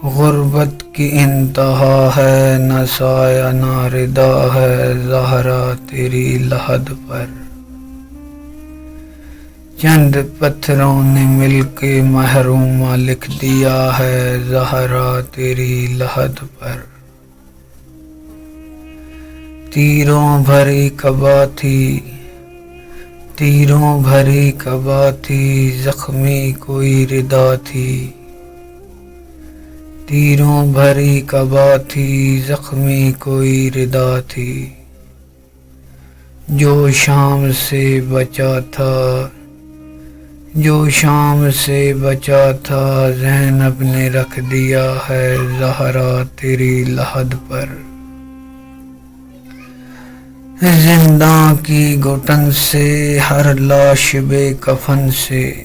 غربت کی انتہا ہے، نہ سایہ نہ ردا ہے زہرا تیری لحد پر۔ چند پتھروں نے مل کے محرومہ لکھ دیا ہے زہرا تیری لحد پر۔ تیروں بھری قبا تھی، زخمی کوئی ردا تھی۔ تیروں بھری قبا تھی، زخمی کوئی ردا تھی۔ جو شام سے بچا تھا زینب نے رکھ دیا ہے زہرا تیری لحد پر۔ زنداں کی گھٹن سے ہر لاش بے کفن سے،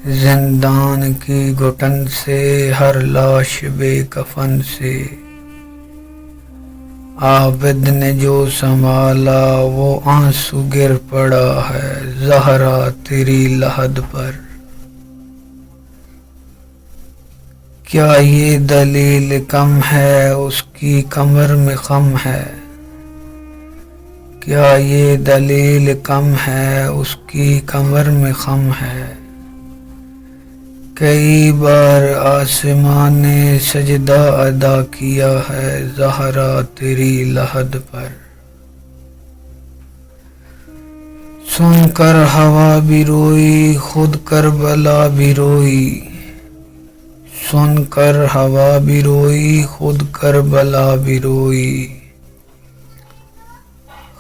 زندان کی گھٹن سے ہر لاش بے کفن سے۔ عابد نے جو سنبھالا وہ آنسو گر پڑا ہے زہرا تیری لحد پر۔ کیا یہ دلیل کم ہے اس کی کمر میں خم ہے؟ کیا یہ دلیل کم ہے اس کی کمر میں خم ہے؟ کئی بار آسمان نے سجدہ ادا کیا ہے زہرا تیری لحد پر۔ سن کر ہوا بھی روئی خود کربلا بھی روئی، سن کر ہوا بھی روئی خود کربلا بھی روئی۔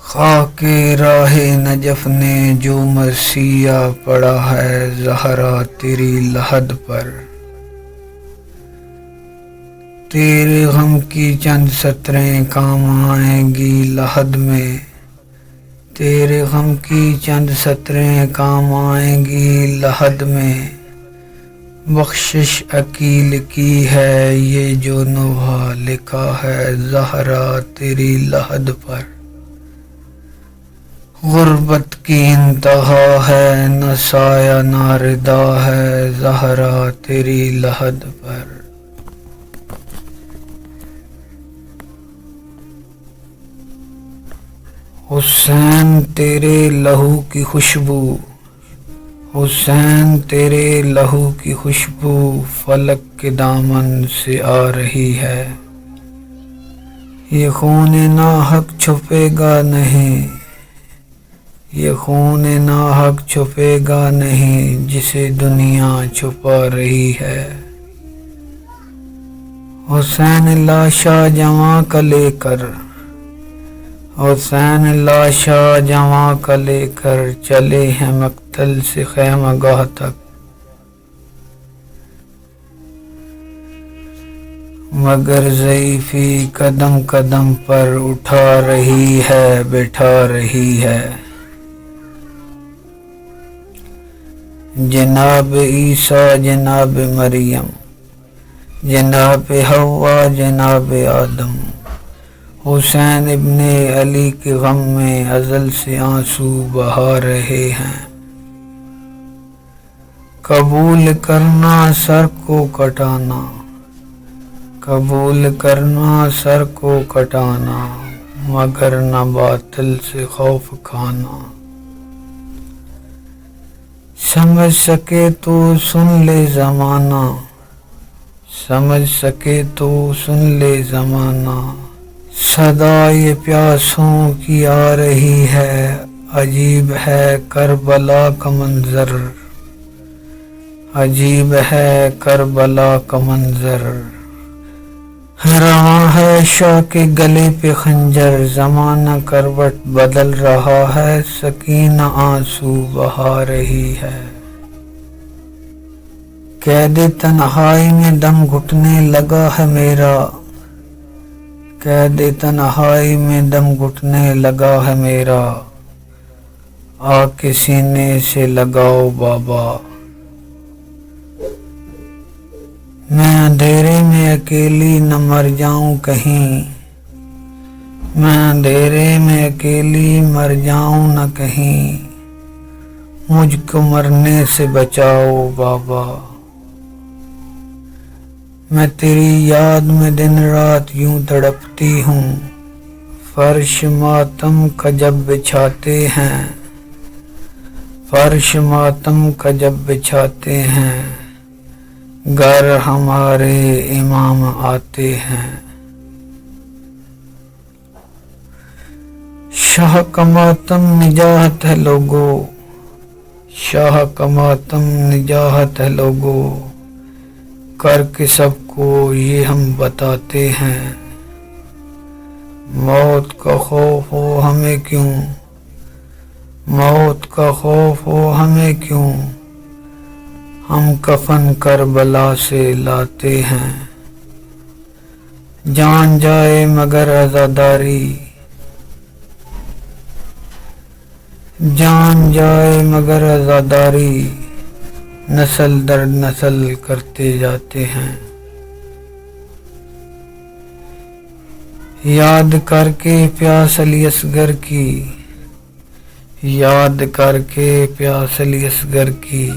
خاک راہ نجف نے جو مرثیہ پڑا ہے زہرا تیری لحد پر۔ تیرے غم کی چند سطریں کام آئیں گی لحد میں، تیرے غم کی چند سطریں کام آئیں گی لحد میں۔ بخشش عقیل کی ہے یہ جو نوحہ لکھا ہے زہرا تیری لحد پر۔ غربت کی انتہا ہے، نہ سایہ نہ ردا ہے زہرا تیری لحد پر۔ حسین تیرے لہو کی خوشبو، حسین تیرے لہو کی خوشبو فلک کے دامن سے آ رہی ہے۔ یہ خون ناحق چھپے گا نہیں، یہ خون ناحق چھپے گا نہیں جسے دنیا چھپا رہی ہے۔ حسین لاشا جمع کا لے کر، حسین لاشا جمع کا لے کر چلے ہیں مقتل سے خیمہ گاہ تک۔ مگر ضعیفی قدم قدم پر اٹھا رہی ہے بٹھا رہی ہے۔ جناب عیسیٰ جناب مریم، جناب حوا جناب آدم، حسین ابن علی کے غم میں ازل سے آنسو بہا رہے ہیں۔ قبول کرنا سر کو کٹانا، قبول کرنا سر کو کٹانا، مگر نہ باطل سے خوف کھانا۔ سمجھ سکے تو سن لے زمانہ، سمجھ سکے تو سن لے زمانہ، صدا یہ پیاسوں کی آ رہی ہے۔ عجیب ہے کربلا کا منظر، عجیب ہے کربلا کا منظر۔ رواں ہے شاہ کے گلے پہ خنجر، زمانہ کروٹ بدل رہا ہے، سکینہ آنسو بہا رہی ہے۔ قید تنہائی میں دم گھٹنے لگا ہے میرا، قید تنہائی میں دم گھٹنے لگا ہے میرا، آ کے سینے سے لگاؤ بابا۔ میں اندھیرے میں اکیلی نہ مر جاؤں کہیں، میں اندھیرے میں اکیلی مر جاؤں نہ کہیں، مجھ کو مرنے سے بچاؤ بابا۔ میں تیری یاد میں دن رات یوں تڑپتی ہوں، فرش ماتم کا جب بچھاتے ہیں، فرش ماتم کا جب بچھاتے ہیں، گھر ہمارے امام آتے ہیں۔ شاہ کا ماتم نجاحت ہے لوگو، شاہ کا ماتم نجاحت ہے لوگو، کر کے سب کو یہ ہم بتاتے ہیں۔ موت کا خوف ہو ہمیں کیوں، موت کا خوف ہو ہمیں کیوں، ہم کفن کربلا سے لاتے ہیں۔ جان جائے مگر عزاداری، جان جائے مگر عزاداری، نسل در نسل کرتے جاتے ہیں۔ یاد کر کے پیاس علی اصغر کی، یاد کر کے پیاس علی اصغر کی،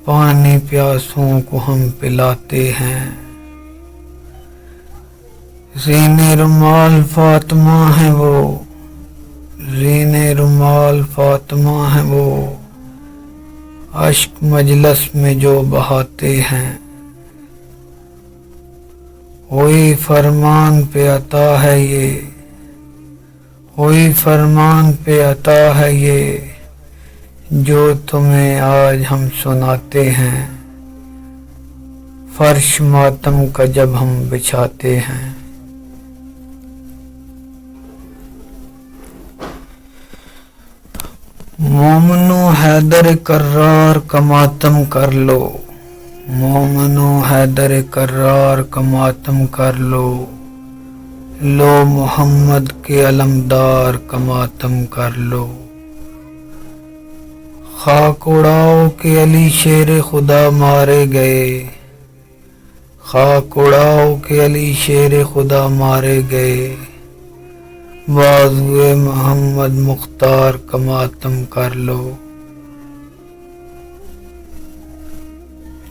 پانی پیاسوں کو ہم پلاتے ہیں۔ زین رومال فاطمہ ہے وہ، زین رومال فاطمہ ہے وہ، اشک مجلس میں جو بہاتے ہیں۔ وہی فرمان پہ عطا ہے یہ، وہی فرمان پہ عطا ہے یہ، جو تمہیں آج ہم سناتے ہیں، فرش ماتم کا جب ہم بچھاتے ہیں۔ مومنو حیدر کرار کا ماتم کر لو، مومنو حیدر کرار کا ماتم کر لو، لو محمد کے علمدار کا ماتم کر لو۔ خاک اڑاؤ کہ علی شیر خدا مارے گئے، خاک اڑاؤ کہ علی شیر خدا مارے گئے، بازوئے محمد مختار کا ماتم کر لو۔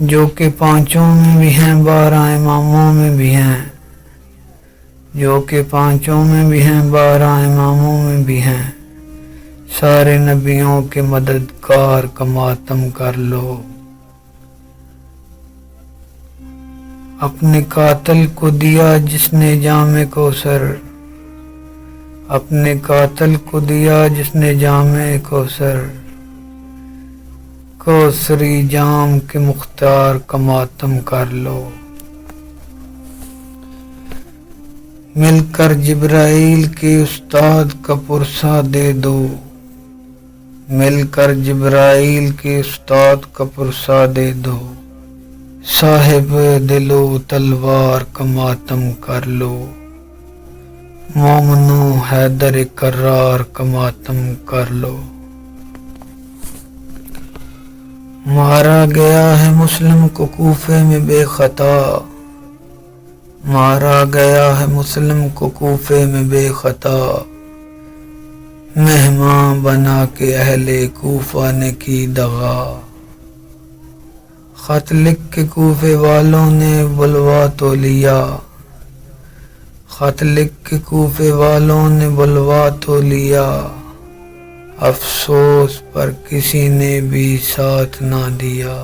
جو کہ پانچوں میں بھی ہیں 12 اماموں میں بھی ہیں، جو کہ پانچوں میں بھی ہیں 12 اماموں میں بھی ہیں، سارے نبیوں کے مددگار کا ماتم کر لو۔ اپنے قاتل کو دیا جس نے جام کوثر، اپنے قاتل کو دیا جس نے جام کوثر، کوثری جام کے مختار کا ماتم کر لو۔ مل کر جبرائیل کے استاد کا پرسہ دے دو، مل کر جبرائیل کے استاد کا پرسہ دے دو، صاحب دل و تلوار کا ماتم کر لو۔ مومنو حیدر کرار کا ماتم کر لو۔ مارا گیا ہے مسلم کو کوفے میں بے خطا، مارا گیا ہے مسلم کو کوفے میں بے خطا، مہمان بنا کے اہل کوفہ نے کی دغا۔ خط لکھ کے کوفے والوں نے بلوا تو لیا، خط لکھ کے کوفے والوں نے بلوا تو لیا، افسوس پر کسی نے بھی ساتھ نہ دیا۔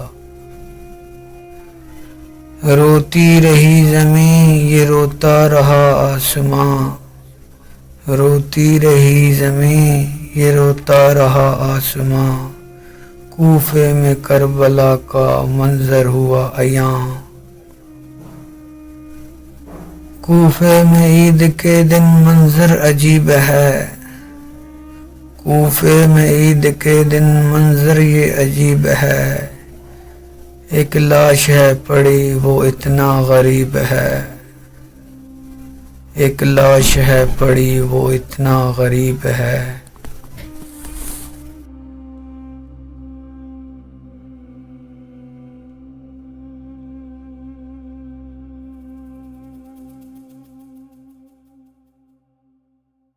روتی رہی زمین یہ روتا رہا آسماں، روتی رہی زمین یہ روتا رہا آسماں، کوفے میں کربلا کا منظر ہوا عیاں۔ کوفے میں عید کے دن منظر عجیب ہے، کوفے میں عید کے دن منظر یہ عجیب ہے، ایک لاش ہے پڑی وہ اتنا غریب ہے، ایک لاش ہے پڑی وہ اتنا غریب ہے۔